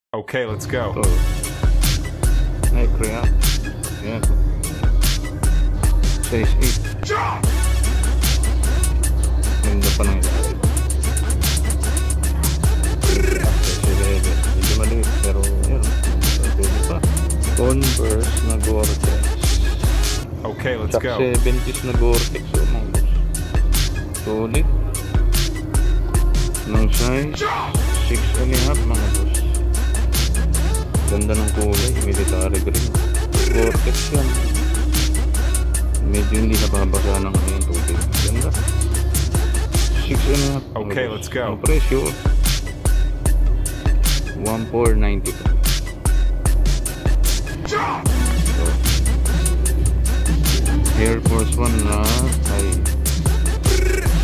Okay, let's go. So, ay, kaya. Ayan. Size 8. Ganda pa ng ilalim. Size 11. Medyo maliit, pero yun. Pwede pa. Converse na Gore-Tex. Okay, let's Chuck go. 70s na Gore-Tex. So, mga boss. Solid. Ng size 6.5 mga boss. Ganda ng kulay. Military green. Gore-Tex yan. Medyo hindi nababasa ng yung tubig. Ganda. 6.5. Okay, let's go. Ang presyo 1,490 pa. So, Air Force 1 na ay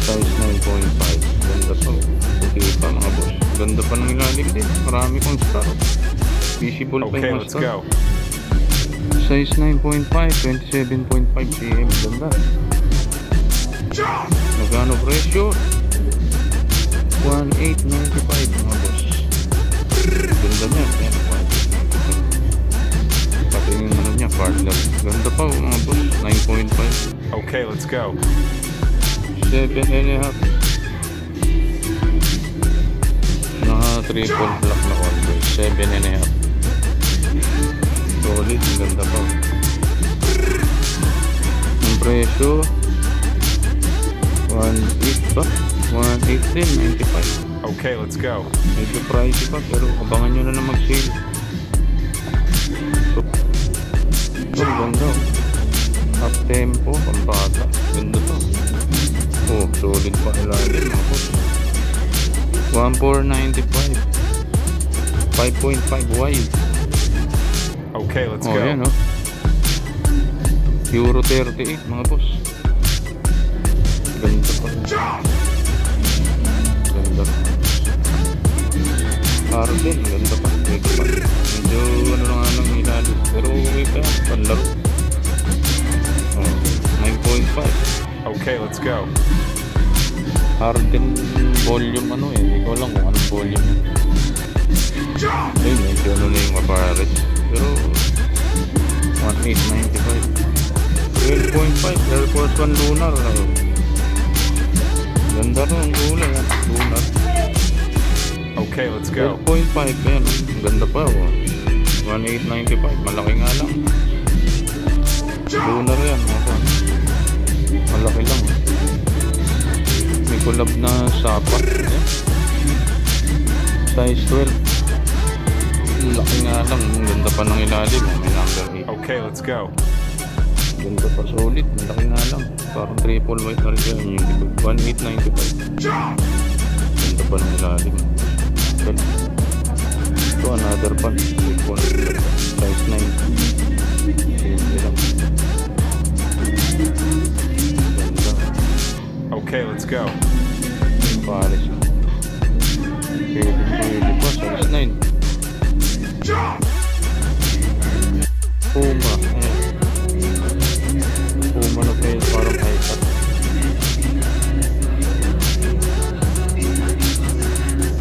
size 9.5. Ganda pa. Puti pa mga boss. Ganda pa ng ilalim din. Marami kong star. Visible pa Okay, yung let's star. go. Size 9.5, 27.5 cm. Ganda. Magkano presyo? 1,895 mga boss. Ganda niya. Ayan, 1,895. Pati yung ano niya, partner. Ganda pa mga boss. 9.5. Okay, let's go. 7.5. Naka triple block na Converse. 7.5. Solid, ang ganda pa. Ang presyo 1.8 ba? 1.8.95. Okay, let's go. Medyo pricey pa, pero abangan nyo na na mag-sale. So, ang ganda. Up tempo, pambata. Ganda to. Oh, solid pa ilalim. 1,495. 5.5 wide. Okay, let's Oh, go. yan, oh. Euro 38, mga boss. Ganda pa. Ganda pa. Arden, ganda pa. Medyo pa. Medyo ano na nga lang ilalim. Pero okay pa yan. Panlaro. Oh, 9.5. Okay, let's go. Arden volume ano eh. Hindi ko alam kung anong volume yan. Ay, medyo ano na yung apparat. Pero 1,895. 12.5 Air Force 1 Lunar. Ganda rin ang kulay. Lunar. Okay, let's go. 12.5 yan. Ang ganda pa. 1,895. Malaki nga lang. Lunar yan. Malaki lang. May collab na sapat. Size 12. Laki nga lang. Ang ganda pa ng ilalim. May number 8. Okay, let's go. Ganda pa. Solid. Malaki nga lang. Parang triple white na rin yan. Yung likod. 1,895. Ganda pa ng ilalim. Ito another pan. Triple. Size 9. Simple lang. Ganda. Okay, let's go. Paris. Pwede pa. Size 9. Puma. Ayan. Puma na kayo. Parang high-cut.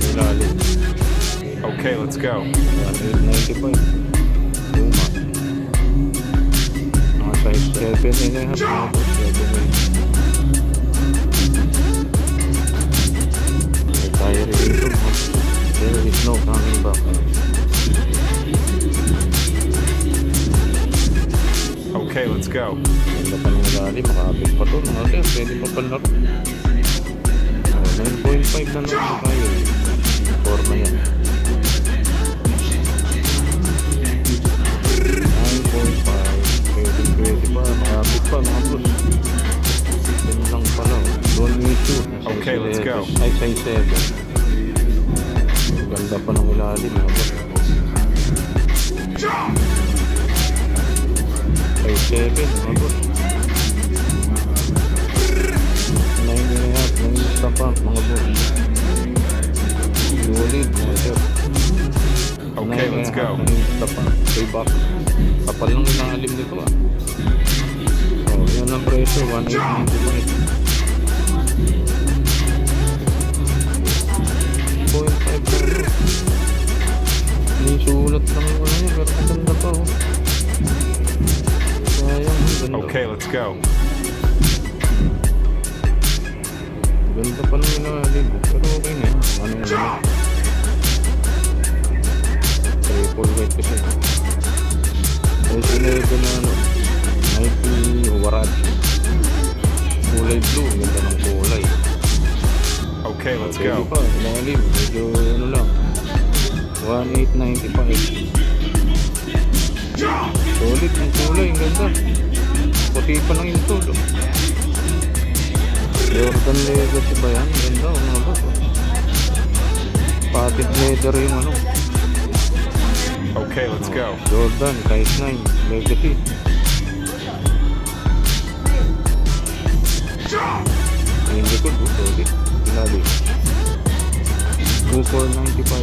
Ilalim. Okay, let's go. 1,895. Puma. Mga size 7.5. Mga boss. 7.5. May tayo rin dito. There is no coming back. Okay, let's go. Ganda pa ng ilalim, makakabit pa to. Mga sir, pwede pa panlaro. 9.5 na lang sa tayo. Forma yan. 9.5. Pwede pa, makakabit pa mga boss. Yan lang pala. Don't need to. Okay, let's go. Ay, size 7. Ganda pa ng ilalim mga boss. Size 7 mga boss. 9.5. Nangista pa mga boss. Solid mga sir. Okay, let's go. Nangista pa. Payback. Kapal lang ilalim nito ah. Oh, yan ang presyo. 1,895. 0.5 na May sulat lang yung ano niya, pero ang ganda pa oh. Sayang, ang ganda. Okay, let's go. Ganda pa nung ilalim, pero okay na yun. Ano yung naman? Triple white kasi. Tapos ito na ano, Nike Warachi. Kulay blue, ganda ng kulay. Okay, let's Pwede go. pa, ilalim, medyo ano lang. 1895. Solid yung kulay, ang ganda. Puti pa lang yung tulo. Jordan Legacy ba yan? Ganda, mga boss. Patent leather yung ano. Okay, let's go. Jordan, size 9, Legacy. Yung likod, solid. Ilalim. 2495.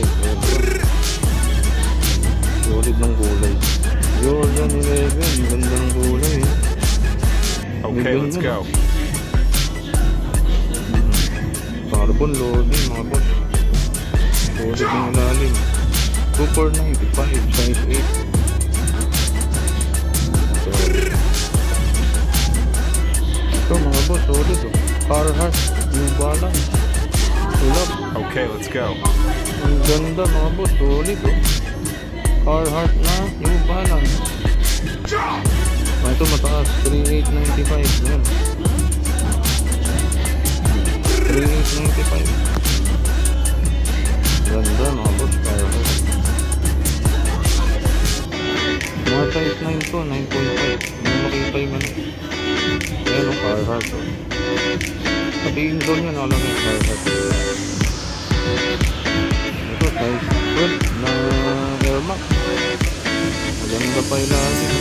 Solid ng kulay. Jordan 11, ganda ng kulay. Okay, let's go. Carbon loading mga boss. Solid ng ilalim. 2495, size 8. Ito mga boss, solid oh. Carhartt, New Balance. Tulap. Okay, let's go. Ang ganda mga boss, solid oh. Carhartt na New Balance. Ito mataas, 3895. Yan. 3895. Ganda mga boss, Carhartt. Mga size 9 to, 9.5. Hindi makita yung ano. Ayan o, Carhartt o. Sabihin doon yan, alam yung Carhartt. Ito, size 12 na Air Max. Maganda pa ilalim.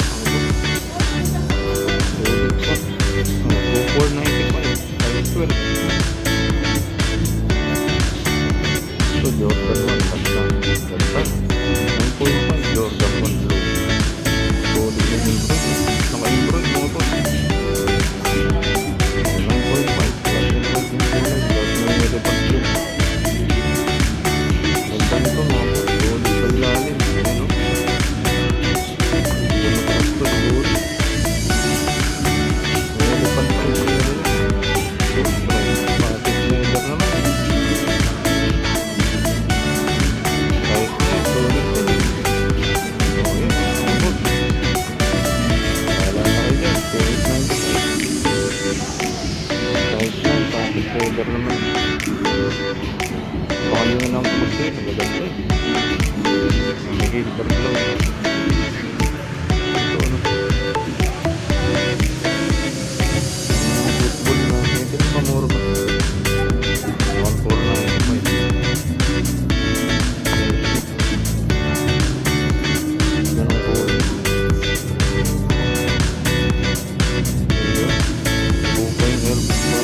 Solid pa. 2495, size 12. Ito, Jordan 1, basta. Ganda. 9.5, Jordan 1 Blue. Solid yung Android. Naka-Android mga boss. 9.5 plus Android yung kulay. Plus may elephant print. Ganda nito mga boss. Solid sa ilalim. Ano? Yung mataas to siguro. May elephant print yung ano. Patent leather naman. Kahit na solid din. Oh yun mga boss. Wala na kayo dyan. 2895. Size 9, patent leather naman. Baka nyo na lang pumasir. Magaganda eh. May silver glow. Ito ano. Football na. Ito na pamura ba? 1495. Ganun po. Bukay ng airbox pa.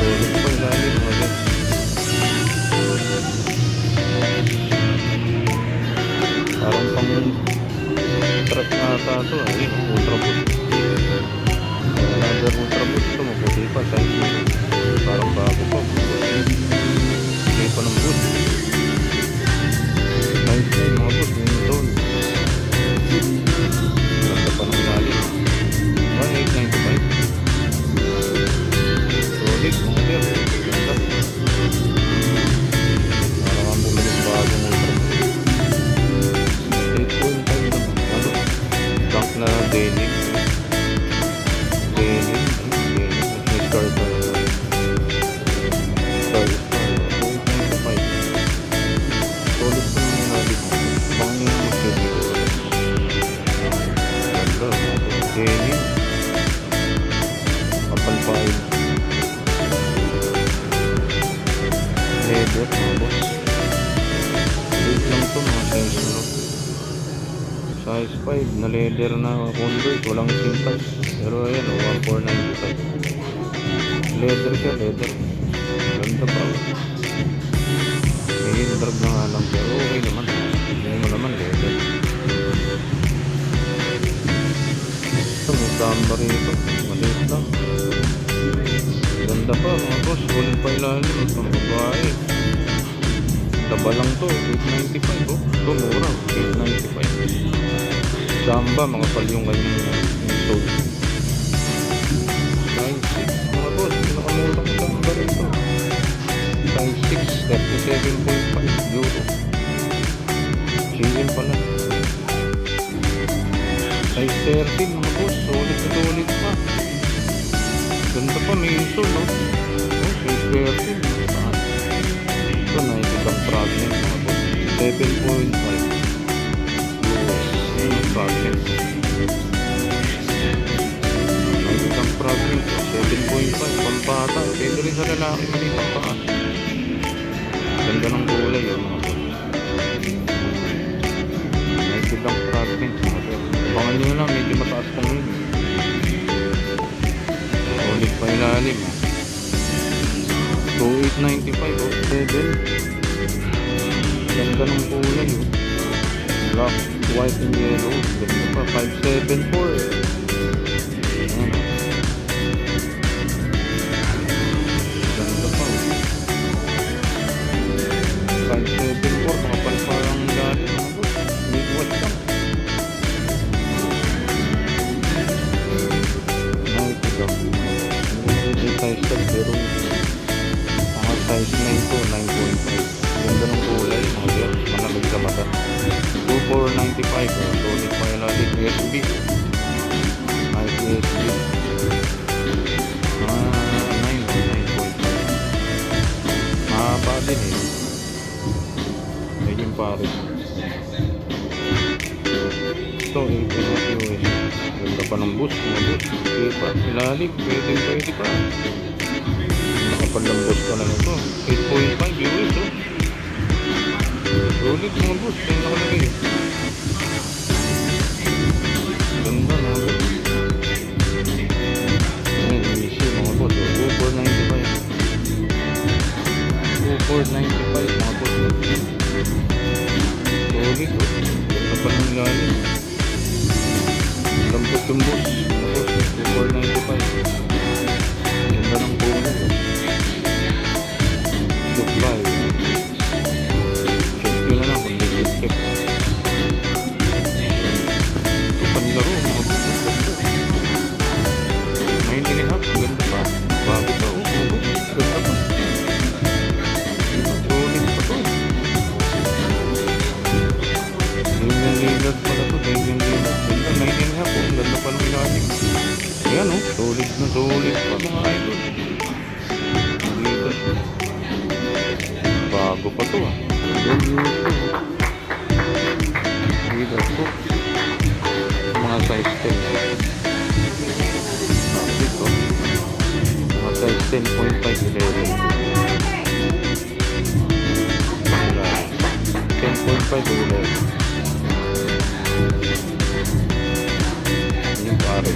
Solid pa ilalim mga guys. Parang pang truck na ata ito. Ayun, ultra boost. Another ultra boost ito. Mabuti pa. Size mo. Parang bago pa. Hindi pa ng boost. Size na yung mga boost. Yung zone. Ganda pa ng ilalim. 1895. Solid mga sir. Ganda. Parang ang bumalik bagong ultra boost. 8.5 naman. Ano? Tank na daily. Daily. May star pa. Star. 2.5. Solid pa naman natin. Bang yung mag-daily. Ganda. Daily. Kapal 5. Leather mga boss. Wait lang to mga size na. Size 5 na leather na convert. Walang simpal. Pero ayan o, 1495. Leather siya, leather. Ganda pa. May drag na nga lang. Pero okay naman. Hindi mo naman leather. Ito, may samba rito. Maliit lang. Ganda pa mga boss. Ulit pa ilalim. Ito mga babae. Taba lang to. 895 oh. Ito mura. 895. Samba, mga pal yung kanyang install. Size 6 mga boss. Pinakamura ko samba rito. Size 6. 37.5 euro. Chillin pala. Size 13 mga boss. Solid na solid pa. Ganda pa, may install no? Oh, size 13. Ito na ibang fragment mga boss. 7.5 yung fragment. Ibang fragment 7.5 pampata. Pwede rin sa lalaki mali pampata. Ganda ng kulay yun mga boss. Ibang fragment mga boss. Abangan nyo lang, medyo mataas pang yun. Solid pa ilalim 2895 oh, 7. Ganda ng kulay oh. Black, white and yellow. Ganda pa, 574 ayan oh. Ganda pa oh. 574, makapal parang galing mid-watch lang. Size tag pero mga size 9 to 9.5. Ganda ng kulay mga sir, malamig sa mata. 2495 solid pa ilalim. USB USB 9.5 mahaba din eh, medyo pare. Ito 8 USB. Ganda pa ng boost mga boost. Okay pa ilalim, pwede pa. Nakapanlambos ka na ito. 8.5 US oh. Solid mga boss. Kaya nakalagay. Ganda mga boss. Ayan, easy mga boss. 2495 mga boss. Solid oh. Ganda pa ng ilalim. Lambot yung boss mga boss. 2495. Ganda ng kulay oh. Supply. Check nyo na lang kung legit check. Ito panlaro mga bukas. 9.5. Ganda pa. Bago pa. Ganda pa. Solid pa to. Ganyan-lilag pala to. Ganyan-lilag. Ganda 9.5. Ganda pa ng ilalim. Ayan o. Solid na solid pa mga idol. Bago pa to ah. Dito po. Mga size 10. Dito. Mga size 10.5 11. 10.5 11. Yung pare.